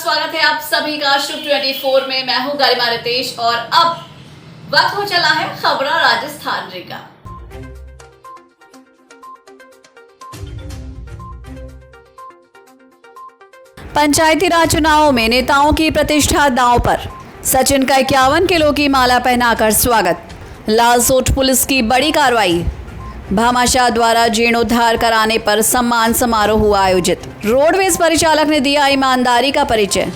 स्वागत है आप सभी का शुभ 24 में। मैं हूं गरिमा रितेश और अब वक्त हो चला है खबरा राजस्थान रे का। पंचायती राज चुनावों में नेताओं की प्रतिष्ठा दांव पर। सचिन का 51 किलो की माला पहनाकर स्वागत। लालसोट पुलिस की बड़ी कार्रवाई। भामाशाह द्वारा जीर्णोद्धार कराने पर सम्मान समारोह हुआ आयोजित। रोडवेज परिचालक ने दिया ईमानदारी का परिचय।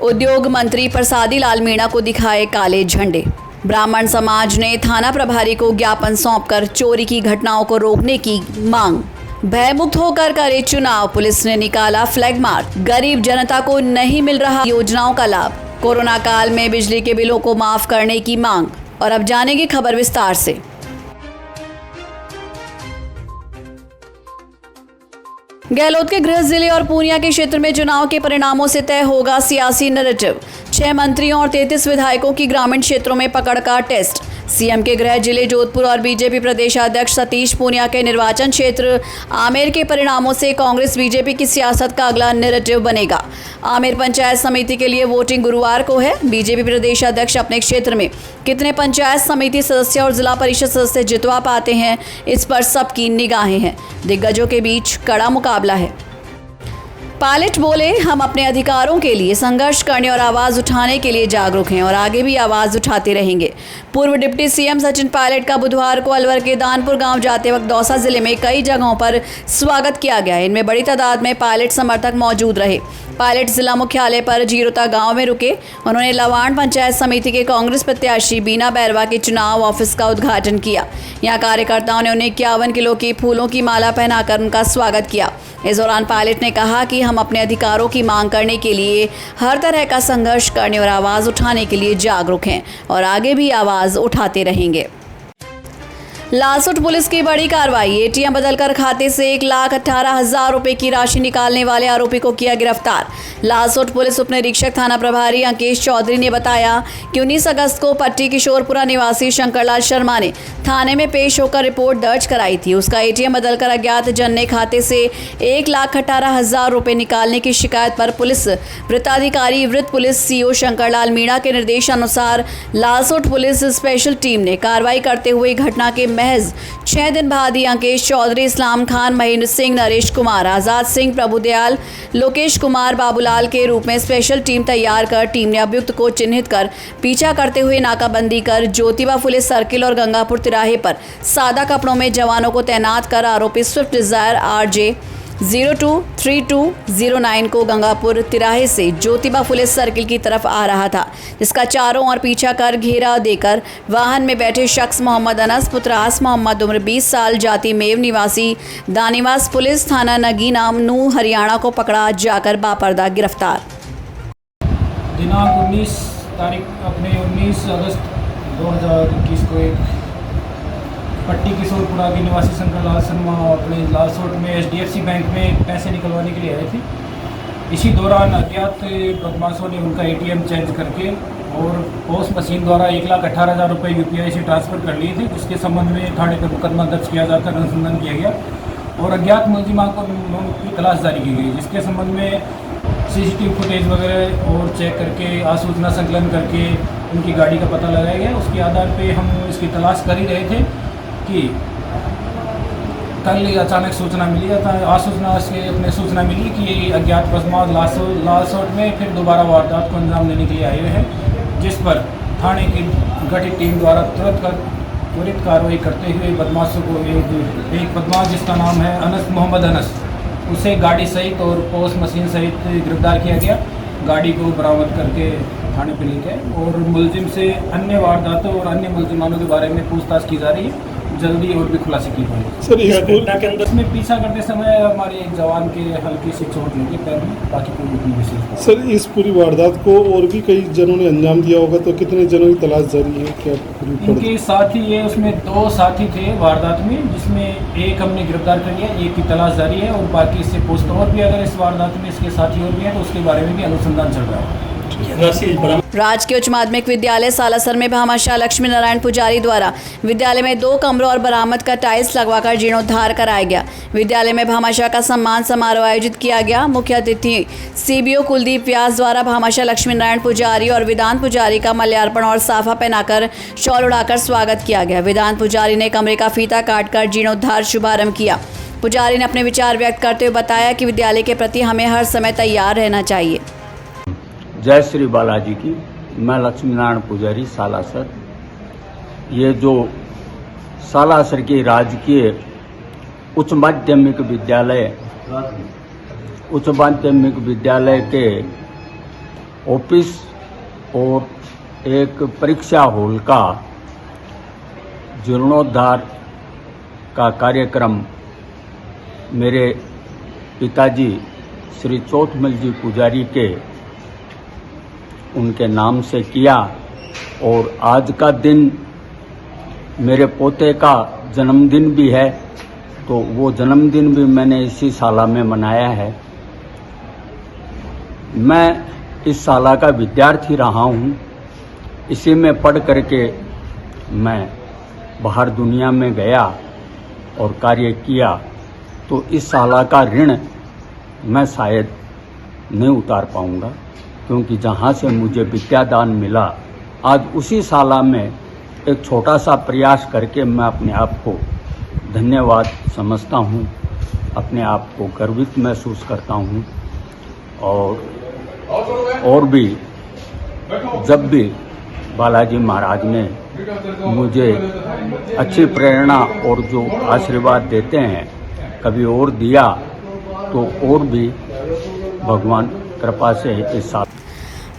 उद्योग मंत्री प्रसादी लाल मीणा को दिखाए काले झंडे। ब्राह्मण समाज ने थाना प्रभारी को ज्ञापन सौंपकर चोरी की घटनाओं को रोकने की मांग। भयमुक्त होकर करे चुनाव, पुलिस ने निकाला फ्लैग मार्च। गरीब जनता को नहीं मिल रहा योजनाओं का लाभ। कोरोना काल में बिजली के बिलों को माफ करने की मांग। और अब जानेंगे खबर विस्तार से। गहलोत के गृह जिले और पूर्णिया के क्षेत्र में चुनाव के परिणामों से तय होगा सियासी नैरेटिव। 6 मंत्रियों और 33 विधायकों की ग्रामीण क्षेत्रों में पकड़ का टेस्ट। सीएम के गृह जिले जोधपुर और बीजेपी प्रदेशाध्यक्ष सतीश पूनिया के निर्वाचन क्षेत्र आमेर के परिणामों से कांग्रेस बीजेपी की सियासत का अगला नैरेटिव बनेगा। आमेर पंचायत समिति के लिए वोटिंग गुरुवार को है। बीजेपी प्रदेशाध्यक्ष अपने क्षेत्र में कितने पंचायत समिति सदस्य और जिला परिषद सदस्य जितवा पाते हैं, इस पर सबकी निगाहें हैं। दिग्गजों के बीच कड़ा मुकाबला है। पायलट बोले, हम अपने अधिकारों के लिए संघर्ष करने और आवाज उठाने के लिए जागरूक हैं और आगे भी आवाज उठाते रहेंगे। पूर्व डिप्टी सीएम सचिन पायलट का बुधवार को अलवर के दानपुर गांव जाते वक्त दौसा जिले में कई जगहों पर स्वागत किया गया। इनमें बड़ी तादाद में पायलट समर्थक मौजूद रहे। पायलट जिला मुख्यालय पर जीरोता गांव में रुके। उन्होंने लवाण पंचायत समिति के कांग्रेस प्रत्याशी बीना बैरवा के चुनाव ऑफिस का उद्घाटन किया। यहां कार्यकर्ताओं ने उन्हें 51 किलो की फूलों की माला पहनाकर उनका स्वागत किया। इस दौरान पायलट ने कहा कि हम अपने अधिकारों की मांग करने के लिए हर तरह का संघर्ष करने और आवाज उठाने के लिए जागरूक हैं और आगे भी आवाज उठाते रहेंगे। लालसोट पुलिस की बड़ी कार्रवाई। एटीएम बदलकर खाते से 1,18,000 रुपए की राशि निकालने वाले आरोपी को किया गिरफ्तार। लालसोट पुलिस उप निरीक्षक थाना प्रभारी अंकेश चौधरी ने बताया कि 19 अगस्त को पट्टी किशोरपुरा निवासी शंकरलाल शर्मा ने थाने में पेश होकर रिपोर्ट दर्ज कराई थी। उसका एटीएम बदलकर अज्ञात जन ने खाते से 1,18,000 रुपए निकालने की शिकायत पर पुलिस वृत्ताधिकारी वृत्त पुलिस सीओ शंकरलाल मीणा के निर्देशानुसार लालसोट पुलिस स्पेशल टीम ने कार्रवाई करते हुए घटना के महज 6 दिन बाद ही अंकेश चौधरी, इस्लाम खान, महेंद्र सिंह, नरेश कुमार, आजाद सिंह, प्रभुदयाल, लोकेश कुमार, बाबूलाल के रूप में स्पेशल टीम तैयार कर टीम ने अभियुक्त को चिन्हित कर पीछा करते हुए नाकाबंदी कर ज्योतिबा फुले सर्किल और गंगापुर तिराहे पर सादा कपड़ों में जवानों को तैनात कर आरोपी स्विफ्ट डिजायर RJ 023209 को गंगापुर तिराहे से ज्योतिबा फुले सर्किल की तरफ आ रहा था, जिसका चारों ओर पीछा कर घेरा देकर वाहन में बैठे शख्स मोहम्मद अनस पुत्र आस मोहम्मद उम्र 20 साल जाति मेव निवासी दानिवास पुलिस थाना नगीना नू हरियाणा को पकड़ा जाकर बापर्दा गिरफ्तार। दिनांक 19 अगस्त 2021 को एक पट्टी किशोरपुरा के निवासी शंकरलाल शर्मा अपने लालसोट में HDFC बैंक में पैसे निकलवाने के लिए आए थे। इसी दौरान अज्ञात बदमाशों ने उनका ATM चेंज करके और पोस्ट मशीन द्वारा 1,18,000 रुपये UPI से ट्रांसफ़र कर लिए थे, जिसके संबंध में थाने पर मुकदमा दर्ज किया जाकर अनुसंधान किया गया और अज्ञात मुलजिमा को की तलाश जारी की गई, जिसके संबंध में CCTV फुटेज वगैरह और चेक करके आसूचना संकलन करके उनकी गाड़ी का पता लगाया गया। उसके आधार पे हम इसकी तलाश कर ही रहे थे कि कल अचानक सूचना मिली अपने सूचना मिली कि अज्ञात बदमाश लालसोट में फिर दोबारा वारदात को अंजाम देने के लिए आए हुए हैं, जिस पर थाने की गठित टीम द्वारा त्वरित कार्रवाई करते हुए बदमाशों को एक बदमाश जिसका नाम है मोहम्मद अनस, उसे गाड़ी सहित और पोस्ट मशीन सहित गिरफ्तार किया गया। गाड़ी को बरामद करके थाने पर लेके और मुलजिम से अन्य वारदातों और अन्य मुलजिमानों के बारे में पूछताछ की जा रही है। जल्दी और भी खुलासे की जाएगी। सर, इस घटना के अंदर में पीछा करते समय हमारे एक जवान के हल्की सी चोट लगी पैर में, बाकी कोई नहीं विशेष। सर, इस पूरी वारदात को और भी कई जनों ने अंजाम दिया होगा, तो कितने जनों की तलाश जारी है? क्या इनके साथी है, उसमें 2 साथी थे वारदात में, जिसमें एक हमने गिरफ्तार कर लिया, एक की तलाश जारी है और बाकी इससे पोस्ट और भी अगर इस वारदात में इसके साथी और भी हैं तो उसके बारे में भी अनुसंधान चल रहा है। राजकीय उच्च माध्यमिक विद्यालय सालासर में भामाशाह लक्ष्मी नारायण पुजारी द्वारा विद्यालय में 2 कमरों और बरामद का टाइल्स लगवाकर जीर्णोद्धार कराया गया। विद्यालय में भामाशाह का सम्मान समारोह आयोजित किया गया। मुख्य अतिथि सीबीओ कुलदीप व्यास द्वारा भामाशाह लक्ष्मी नारायण पुजारी और वेदांत पुजारी का माल्यार्पण और साफा पहनाकर शॉल उड़ाकर स्वागत किया गया। वेदांत पुजारी ने कमरे का फीता काटकर जीर्णोद्धार शुभारंभ किया। पुजारी ने अपने विचार व्यक्त करते हुए बताया कि विद्यालय के प्रति हमें हर समय तैयार रहना चाहिए। जय श्री बालाजी की। मैं लक्ष्मी नारायण पुजारी सालासर। ये जो सालासर की राजकीय उच्च माध्यमिक विद्यालय के ऑफिस और एक परीक्षा हॉल का जीर्णोद्धार का कार्यक्रम मेरे पिताजी श्री चौथमल जी पुजारी के उनके नाम से किया और आज का दिन मेरे पोते का जन्मदिन भी है, तो वो जन्मदिन भी मैंने इसी साला में मनाया है। मैं इस साला का विद्यार्थी रहा हूँ। इसी में पढ़ करके मैं बाहर दुनिया में गया और कार्य किया, तो इस साला का ऋण मैं शायद नहीं उतार पाऊँगा, क्योंकि जहाँ से मुझे विद्यादान मिला, आज उसी साला में एक छोटा सा प्रयास करके मैं अपने आप को धन्यवाद समझता हूँ, अपने आप को गर्वित महसूस करता हूँ। और भी जब भी बालाजी महाराज ने मुझे अच्छी प्रेरणा और जो आशीर्वाद देते हैं, कभी और दिया तो और भी भगवान कृपा से इस साल।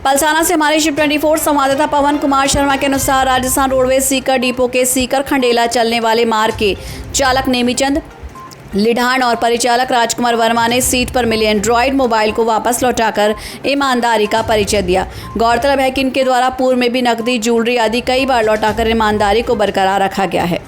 पलसाना से हमारे शिव 24 संवाददाता पवन कुमार शर्मा के अनुसार राजस्थान रोडवेज सीकर डिपो के सीकर खंडेला चलने वाले मार्ग के चालक नेमीचंद लिढाण और परिचालक राजकुमार वर्मा ने सीट पर मिले एंड्रॉयड मोबाइल को वापस लौटाकर ईमानदारी का परिचय दिया। गौरतलब है कि इनके द्वारा पूर्व में भी नकदी, ज्वेलरी आदि कई बार लौटाकर ईमानदारी को बरकरार रखा गया है।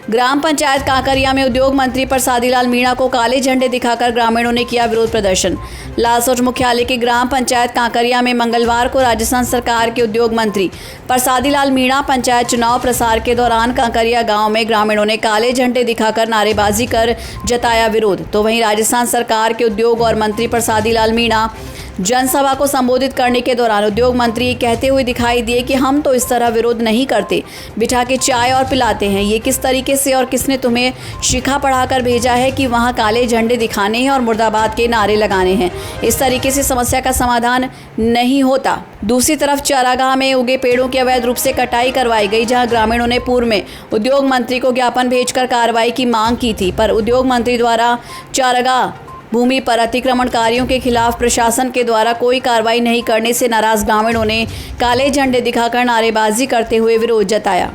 ग्राम पंचायत कांकरिया में उद्योग मंत्री प्रसादी लाल मीणा को काले झंडे दिखाकर ग्रामीणों ने किया विरोध प्रदर्शन। लालसोट मुख्यालय की ग्राम पंचायत कांकरिया में मंगलवार को राजस्थान सरकार के उद्योग मंत्री प्रसादी लाल मीणा पंचायत चुनाव प्रसार के दौरान कांकरिया गांव में ग्रामीणों ने काले झंडे दिखाकर नारेबाजी कर जताया विरोध। तो वहीं राजस्थान सरकार के उद्योग और मंत्री प्रसादी लाल मीणा जनसभा को संबोधित करने के दौरान उद्योग मंत्री कहते हुए दिखाई दिए कि हम तो इस तरह विरोध नहीं करते, बिठा के चाय और पिलाते हैं। ये किस तरीके से और किसने तुम्हें शिखा पढ़ाकर भेजा है कि वहाँ काले झंडे दिखाने हैं और मुर्दाबाद के नारे लगाने हैं? इस तरीके से समस्या का समाधान नहीं होता। दूसरी तरफ चारागाह में उगे पेड़ों की अवैध रूप से कटाई करवाई गई, जहां ग्रामीणों ने पूर्व में उद्योग मंत्री को ज्ञापन भेजकर कार्रवाई की मांग की थी, पर उद्योग मंत्री द्वारा चारागाह भूमि पर अतिक्रमणकारियों के खिलाफ प्रशासन के द्वारा कोई कार्रवाई नहीं करने से नाराज ग्रामीणों ने काले झंडे दिखाकर नारेबाजी करते हुए विरोध जताया।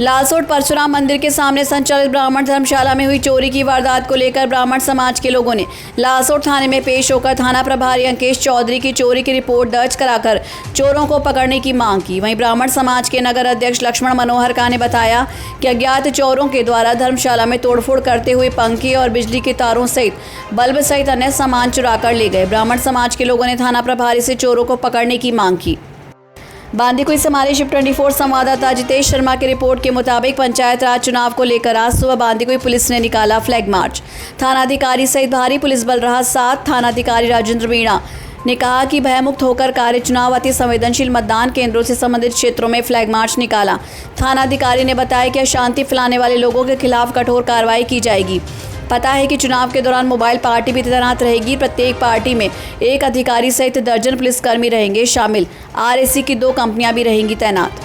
लालसोट परशुराम मंदिर के सामने संचालित ब्राह्मण धर्मशाला में हुई चोरी की वारदात को लेकर ब्राह्मण समाज के लोगों ने लालसोट थाने में पेश होकर थाना प्रभारी अंकेश चौधरी की चोरी की रिपोर्ट दर्ज कराकर चोरों को पकड़ने की मांग की। वहीं ब्राह्मण समाज के नगर अध्यक्ष लक्ष्मण मनोहर का ने बताया कि अज्ञात चोरों के द्वारा धर्मशाला में तोड़फोड़ करते हुए पंखे और बिजली के तारों सहित बल्ब सहित अन्य सामान चुरा कर ले गए। ब्राह्मण समाज के लोगों ने थाना प्रभारी से चोरों को पकड़ने की मांग की। बांदीकुई से हमारे शिव 24 संवाददाता जितेश शर्मा की रिपोर्ट के मुताबिक पंचायत राज चुनाव को लेकर आज सुबह बांदीकुई पुलिस ने निकाला फ्लैग मार्च। थानाधिकारी सहित भारी पुलिस बल रहा साथ। थानाधिकारी राजेंद्र मीणा ने कहा कि भयमुक्त होकर कार्य चुनाव अति संवेदनशील मतदान केंद्रों से संबंधित क्षेत्रों में फ्लैग मार्च निकाला। थानाधिकारी ने बताया कि अशांति फैलाने वाले लोगों के खिलाफ कठोर कार्रवाई की जाएगी। पता है कि चुनाव के दौरान मोबाइल पार्टी भी तैनात रहेगी। प्रत्येक पार्टी में एक अधिकारी सहित दर्जन पुलिसकर्मी रहेंगे शामिल। आरएसी की 2 कंपनियां भी रहेंगी तैनात।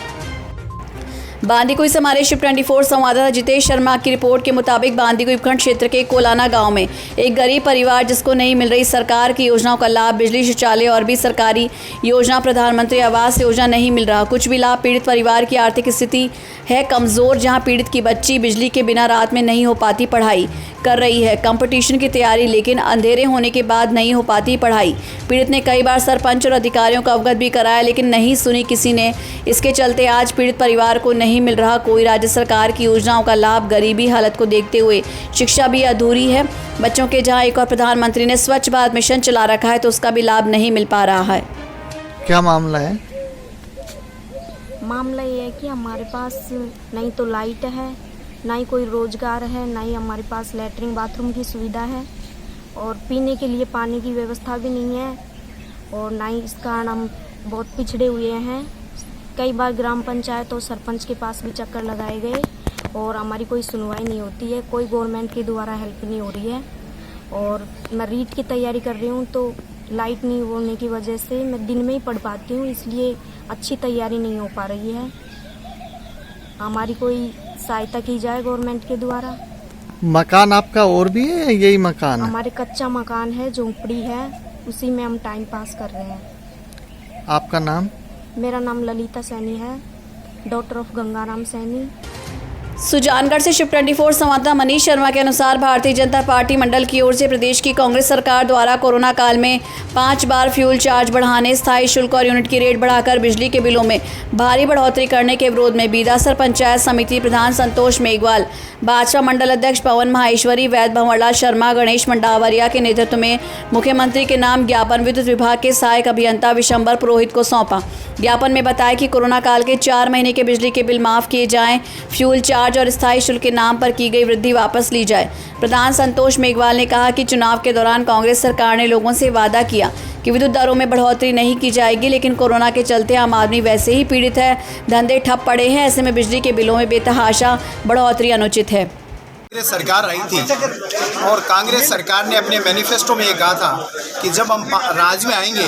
बांदीकुई से हमारे शिव 24 संवाददाता जितेश शर्मा की रिपोर्ट के मुताबिक बांदीकुई उपखंड क्षेत्र के कोलाना गांव में एक गरीब परिवार जिसको नहीं मिल रही सरकार की योजनाओं का लाभ, बिजली, शौचालय और भी सरकारी योजना, प्रधानमंत्री आवास योजना नहीं मिल रहा। कुछ भी लाभ पीड़ित परिवार की आर्थिक स्थिति है कमज़ोर, जहां पीड़ित की बच्ची बिजली के बिना रात में नहीं हो पाती पढ़ाई कर रही है। कंपटीशन की तैयारी, लेकिन अंधेरे होने के बाद नहीं हो पाती पढ़ाई। पीड़ित ने कई बार सरपंच और अधिकारियों को अवगत भी कराया, लेकिन नहीं सुनी किसी ने। इसके चलते आज पीड़ित परिवार को नहीं मिल रहा कोई राज्य सरकार की योजनाओं का लाभ। गरीबी हालत को देखते हुए शिक्षा भी अधूरी है। बच्चों के जहां एक और प्रधानमंत्री ने स्वच्छ भारत मिशन चला रखा है, तो उसका भी लाभ नहीं मिल पा रहा है। क्या मामला है? मामला ये है कि हमारे पास नहीं तो लाइट है, ना ही कोई रोज़गार है, ना ही हमारे पास लैट्रिन बाथरूम की सुविधा है और पीने के लिए पानी की व्यवस्था भी नहीं है और ना ही इस कारण हम बहुत पिछड़े हुए हैं। कई बार ग्राम पंचायत और सरपंच के पास भी चक्कर लगाए गए और हमारी कोई सुनवाई नहीं होती है, कोई गवर्नमेंट के द्वारा हेल्प नहीं हो रही है। और मैं रीट की तैयारी कर रही हूँ तो लाइट नहीं होने की वजह से मैं दिन में ही पढ़ पाती हूँ, इसलिए अच्छी तैयारी नहीं हो पा रही है। हमारी कोई सहायता की जाए गवर्नमेंट के द्वारा। मकान आपका और भी है, यही मकान है? हमारे कच्चा मकान है, झोंपड़ी है, उसी में हम टाइम पास कर रहे हैं। आपका नाम? मेरा नाम ललिता सैनी है, डॉटर ऑफ गंगाराम सैनी। सुजानगढ़ से शिव 24 संवाददाता मनीष शर्मा के अनुसार भारतीय जनता पार्टी मंडल की ओर से प्रदेश की कांग्रेस सरकार द्वारा कोरोना काल में 5 बार फ्यूल चार्ज बढ़ाने, स्थायी शुल्क और यूनिट की रेट बढ़ाकर बिजली के बिलों में भारी बढ़ोतरी करने के विरोध में बीदासर पंचायत समिति प्रधान संतोष मेघवाल, भाजपा मंडल अध्यक्ष पवन माहेश्वरी, वैद्य भंवरलाल शर्मा, गणेश मंडावरिया के नेतृत्व में मुख्यमंत्री के नाम ज्ञापन विद्युत विभाग के सहायक अभियंता विशंबर पुरोहित को सौंपा। ज्ञापन में बताया कि कोरोना काल के 4 महीने के बिजली के बिल माफ किए जाएं, फ्यूल चार्ज और स्थायी शुल्क के नाम पर की गई वृद्धि वापस ली जाए। प्रधान संतोष मेघवाल ने कहा कि चुनाव के दौरान कांग्रेस सरकार ने लोगों से वादा किया कि विद्युत दरों में बढ़ोतरी नहीं की जाएगी, लेकिन कोरोना के चलते आम आदमी वैसे ही पीड़ित है, धंधे ठप पड़े हैं। ऐसे में बिजली के बिलों में बेतहाशा बढ़ोतरी अनुचित है। कांग्रेस सरकार आई थी और कांग्रेस सरकार ने अपने मैनिफेस्टो में ये कहा था कि जब हम राज में आएंगे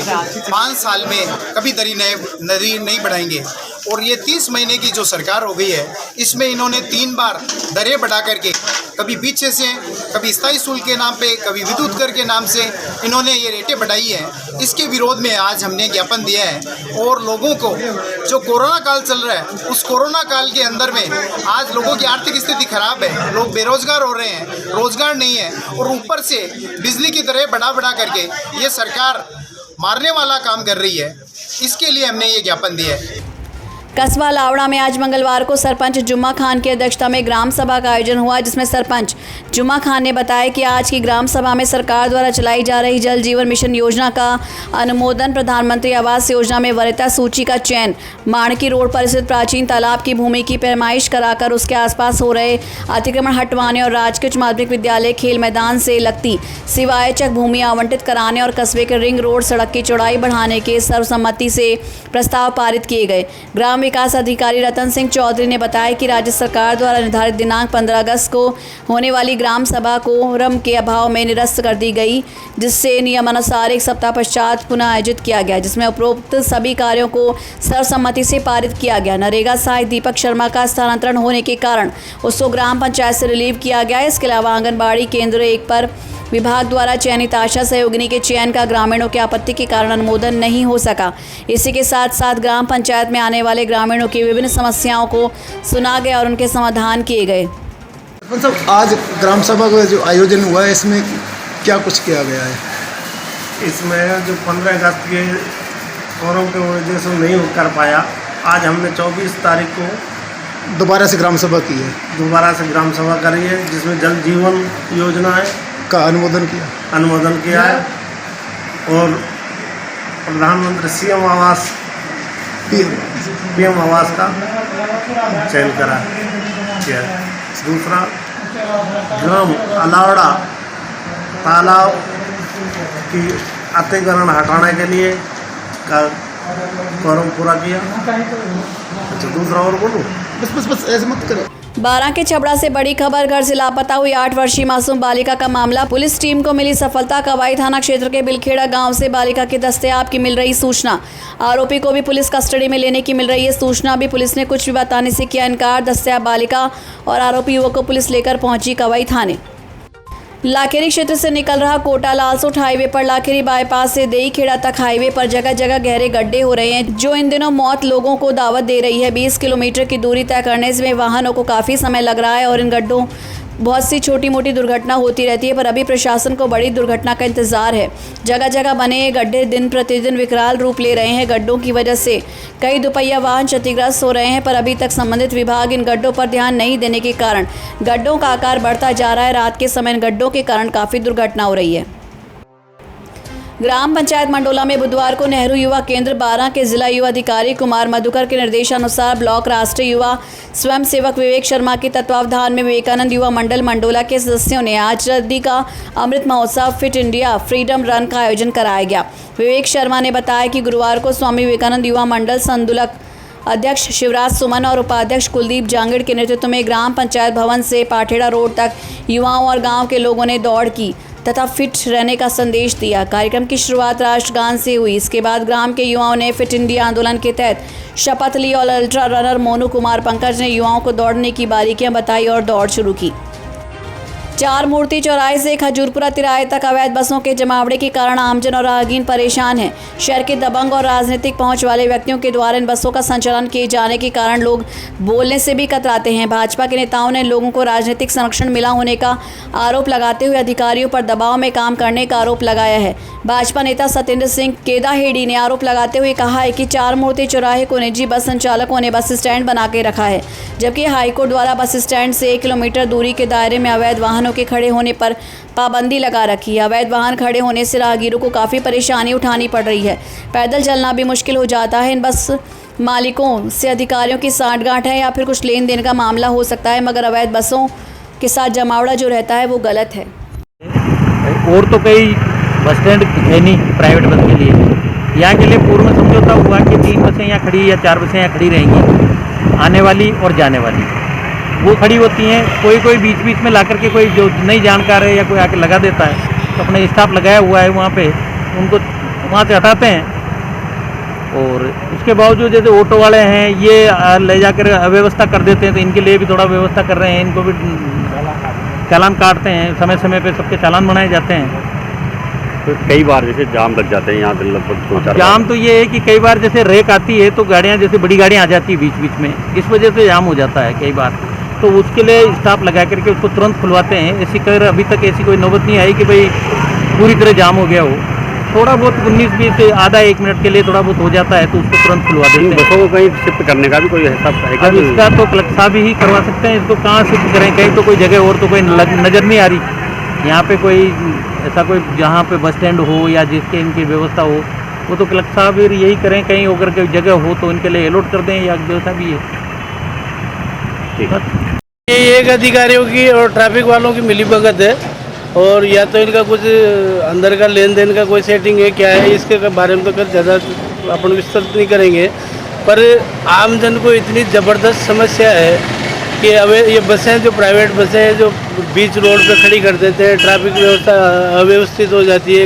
5 साल में कभी दरी नहीं बढ़ाएंगे। और ये 30 महीने की जो सरकार हो गई है, इसमें इन्होंने 3 बार दरें बढ़ा करके, कभी पीछे से, कभी स्थायी शुल्क के नाम पे, कभी विद्युत कर के नाम से इन्होंने ये रेटें बढ़ाई हैं। इसके विरोध में आज हमने ज्ञापन दिया है और लोगों को, जो कोरोना काल चल रहा है, उस कोरोना काल के अंदर में आज लोगों की आर्थिक स्थिति खराब है, लोग बेरोजगार हो रहे हैं, रोजगार नहीं है और ऊपर से बिजली की दरें बढ़ा करके ये सरकार मारने वाला काम कर रही है। इसके लिए हमने ये ज्ञापन दिया है। कस्बा लावड़ा में आज मंगलवार को सरपंच जुम्मा खान की अध्यक्षता में ग्राम सभा का आयोजन हुआ, जिसमें सरपंच जुम्मा खान ने बताया कि आज की ग्राम सभा में सरकार द्वारा चलाई जा रही जल जीवन मिशन योजना का अनुमोदन, प्रधानमंत्री आवास योजना में वरीयता सूची का चयन, माणकी रोड पर स्थित प्राचीन तालाब की भूमि की पैमाइश कराकर उसके आसपास हो रहे अतिक्रमण हटवाने और राजकीय उच्च माध्यमिक विद्यालय खेल मैदान से लगती सिवायचक भूमि आवंटित कराने और कस्बे के रिंग रोड सड़क की चौड़ाई बढ़ाने के सर्वसम्मति से प्रस्ताव पारित किए गए। ग्राम विकास अधिकारी रतन सिंह चौधरी ने बताया कि राज्य सरकार द्वारा निर्धारित दिनांक 15 अगस्त को होने वाली ग्राम सभा कोरम के अभाव में निरस्त कर दी गई, जिससे नियमानुसार 1 सप्ताह पश्चात पुनः आयोजित किया गया, जिसमें उपरोक्त सभी कार्यों को सर्वसम्मति से पारित किया गया। नरेगा सहायक दीपक शर्मा का स्थानांतरण होने के कारण उसको ग्राम पंचायत से रिलीव किया गया। इसके अलावा आंगनबाड़ी केंद्र 1 पर विभाग द्वारा चयनित आशा सहयोगिनी के चयन का ग्रामीणों की आपत्ति के कारण अनुमोदन नहीं हो सका। इसी के साथ साथ ग्राम पंचायत में आने वाले ग्रामीणों की विभिन्न समस्याओं को सुना गया और उनके समाधान किए गए। आज ग्राम सभा का जो आयोजन हुआ है, इसमें क्या कुछ किया गया है? इसमें जो 15 अगस्त के कोरोना के वजह से नहीं कर पाया, आज हमने 24 तारीख को दोबारा से ग्राम सभा की है। दोबारा से ग्राम सभा करी है, जिसमें जल जीवन योजना है का अनुमोदन किया है और प्रधानमंत्री सीएम आवास पीएम आवास का चयन किया। दूसरा, ग्राम अलावड़ा तालाब की अतिक्रमण हटाने के लिए का कोरम पूरा किया। अच्छा, दूसरा और बोलूँ? बस ऐसे मत करो। बारां के छबड़ा से बड़ी खबर, घर से लापता हुई 8 वर्षीय मासूम बालिका का मामला। पुलिस टीम को मिली सफलता। कवाई थाना क्षेत्र के बिलखेड़ा गांव से बालिका के दस्तयाब की मिल रही सूचना। आरोपी को भी पुलिस कस्टडी में लेने की मिल रही है सूचना। अभी पुलिस ने कुछ भी बताने से किया इनकार। दस्तयाब बालिका और आरोपी युवक को पुलिस लेकर पहुंची कवाई थाने। लाखेरी क्षेत्र से निकल रहा कोटा लालसोट हाईवे पर लाखेरी बाईपास से देई खेड़ा तक हाईवे पर जगह जगह गहरे गड्ढे हो रहे हैं, जो इन दिनों मौत लोगों को दावत दे रही है। 20 किलोमीटर की दूरी तय करने में वाहनों को काफ़ी समय लग रहा है और इन गड्ढों बहुत सी छोटी मोटी दुर्घटना होती रहती है, पर अभी प्रशासन को बड़ी दुर्घटना का इंतजार है। जगह जगह बने ये गड्ढे दिन प्रतिदिन विकराल रूप ले रहे हैं। गड्ढों की वजह से कई दुपहिया वाहन क्षतिग्रस्त हो रहे हैं, पर अभी तक संबंधित विभाग इन गड्ढों पर ध्यान नहीं देने के कारण गड्ढों का आकार बढ़ता जा रहा है। रात के समय इन गड्ढों के कारण काफ़ी दुर्घटना हो रही है। ग्राम पंचायत मंडोला में बुधवार को नेहरू युवा केंद्र 12 के जिला युवा अधिकारी कुमार मधुकर के निर्देशानुसार ब्लॉक राष्ट्रीय युवा स्वयंसेवक विवेक शर्मा के तत्वावधान में विवेकानंद युवा मंडल मंडोला के सदस्यों ने आज रद्दी का Amrit Mahotsav fit India freedom run का आयोजन कराया गया। विवेक शर्मा ने बताया कि गुरुवार को स्वामी विवेकानंद युवा मंडल संदुलक अध्यक्ष शिवराज सुमन और उपाध्यक्ष कुलदीप जांगड़ के नेतृत्व में ग्राम पंचायत भवन से पाठेड़ा रोड तक युवाओं और गांव के लोगों ने दौड़ की तथा फिट रहने का संदेश दिया। कार्यक्रम की शुरुआत राष्ट्रगान से हुई। इसके बाद ग्राम के युवाओं ने फिट इंडिया आंदोलन के तहत शपथ ली और अल्ट्रा रनर मोनू कुमार पंकज ने युवाओं को दौड़ने की बारीकियां बताई और दौड़ शुरू की। चार मूर्ति चौराहे से खजूरपुरा तिराहे तक अवैध बसों के जमावड़े के कारण आमजन और राहगीर परेशान हैं। शहर के दबंग और राजनीतिक पहुंच वाले व्यक्तियों के द्वारा इन बसों का संचालन किए जाने के कारण लोग बोलने से भी कतराते हैं। भाजपा के नेताओं ने लोगों को राजनीतिक संरक्षण मिला होने का आरोप लगाते हुए अधिकारियों पर दबाव में काम करने का आरोप लगाया है। भाजपा नेता सत्येंद्र सिंह केदाहेड़ी ने आरोप लगाते हुए कहा है कि चार मूर्ति चौराहे को निजी बस संचालकों ने बस स्टैंड बना के रखा है, जबकि हाईकोर्ट द्वारा बस स्टैंड से 1 किलोमीटर दूरी के दायरे में अवैध वाहनों के खड़े होने पर पाबंदी लगा रखी है। अवैध वाहन खड़े होने से राहगीरों को काफ़ी परेशानी उठानी पड़ रही है। पैदल चलना भी मुश्किल हो जाता है। इन बस मालिकों से अधिकारियों की साठगांठ है या फिर कुछ लेन देन का मामला हो सकता है, मगर अवैध बसों के साथ जमावड़ा जो रहता है वो गलत है। और तो कई बस स्टैंड है नहीं प्राइवेट बस के लिए। यहाँ के लिए पूर्व में समझौता हुआ कि 3 बसें यहाँ खड़ी या 4 बसें यहाँ खड़ी रहेंगी, आने वाली और जाने वाली वो खड़ी होती हैं। कोई बीच बीच में ला करके कोई जो नहीं जानकार है या कोई आके लगा देता है, तो अपने स्टाफ लगाया हुआ है वहाँ पे, उनको वहाँ से हटाते हैं। और उसके बावजूद जैसे ऑटो वाले हैं ये ले जाकर अव्यवस्था कर देते हैं, तो इनके लिए भी थोड़ा व्यवस्था कर रहे हैं। इनको भी चालान काटते हैं, समय समय पे सबके चालान बनाए जाते हैं। तो कई बार जैसे जाम लग जाते हैं यहाँ पे, लगभग 2-4 जाम तो ये है कि कई बार जैसे रेक आती है तो गाड़ियाँ जैसे बड़ी गाड़ियाँ आ जाती है बीच बीच में, इस वजह से जाम हो जाता है कई बार। तो उसके लिए स्टाफ लगा करके उसको तुरंत खुलवाते हैं। ऐसी कर अभी तक ऐसी कोई नौबत नहीं आई कि भाई पूरी तरह जाम हो गया हो। थोड़ा बहुत 19-20 आधा 1 मिनट के लिए थोड़ा बहुत हो जाता है तो उसको तुरंत खुलवा देते हैं। बसों को कहीं शिफ्ट करने का भी कोई हिसाब है? अब इसका तो कलेक्टर साहब ही करवा सकते हैं। इसको कहाँ शिफ्ट करें, कहीं तो कोई जगह और तो कोई नज़र नहीं आ रही। यहाँ पे कोई ऐसा कोई जहाँ पे बस स्टैंड हो या जिसके इनकी व्यवस्था हो वो तो कलेक्टर साहब यही करें। कहीं अगर कोई जगह हो तो इनके लिए अलॉट कर दें या व्यवस्था भी है। ठीक है, ये एक अधिकारियों की और ट्रैफिक वालों की मिलीभगत है, और या तो इनका कुछ अंदर का लेन देन का कोई सेटिंग है क्या है, इसके बारे में तो कर ज़्यादा अपन विस्तृत नहीं करेंगे। पर आमजन को इतनी ज़बरदस्त समस्या है कि अब ये बसें जो प्राइवेट बसें हैं जो बीच रोड पे खड़ी कर देते हैं, ट्रैफिक व्यवस्था अव्यवस्थित हो जाती है,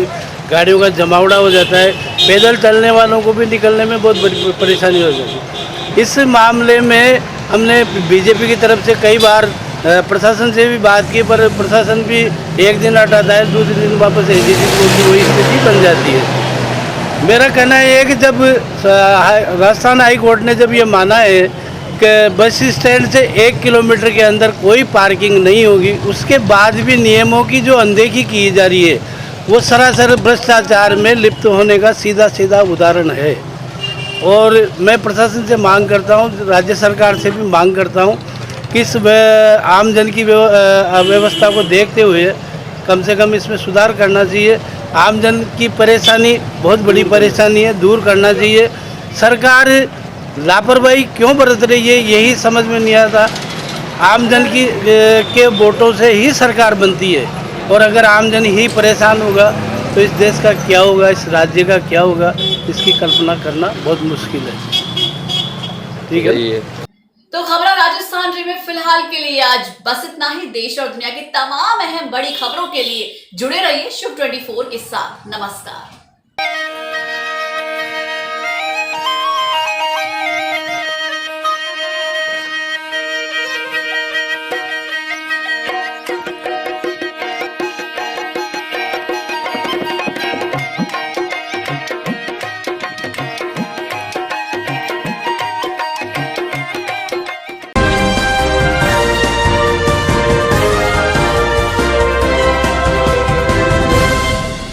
गाड़ियों का जमावड़ा हो जाता है, पैदल चलने वालों को भी निकलने में बहुत बड़ी परेशानी हो जाती है। इस मामले में हमने बीजेपी की तरफ से कई बार प्रशासन से भी बात की, पर प्रशासन भी एक दिन हटाता है, दूसरे दिन वापस एजेंसी को वही स्थिति बन जाती है। मेरा कहना है कि जब राजस्थान हाई कोर्ट ने जब ये माना है कि बस स्टैंड से 1 किलोमीटर के अंदर कोई पार्किंग नहीं होगी, उसके बाद भी नियमों की जो अनदेखी की जा रही है वो सरासर भ्रष्टाचार में लिप्त होने का सीधा उदाहरण है। और मैं प्रशासन से मांग करता हूँ, राज्य सरकार से भी मांग करता हूँ कि इस आमजन की व्यवस्था को देखते हुए कम से कम इसमें सुधार करना चाहिए। आमजन की परेशानी बहुत बड़ी परेशानी है, दूर करना चाहिए। सरकार लापरवाही क्यों बरत रही है यही समझ में नहीं आता। आमजन के वोटों से ही सरकार बनती है, और अगर आमजन ही परेशान होगा तो इस देश का क्या होगा, इस राज्य का क्या होगा, इसकी कल्पना करना बहुत मुश्किल है। ठीक है, तो खबरों राजस्थान री में फिलहाल के लिए आज बस इतना ही। देश और दुनिया की तमाम अहम बड़ी खबरों के लिए जुड़े रहिए शुभ 24 के साथ। नमस्कार।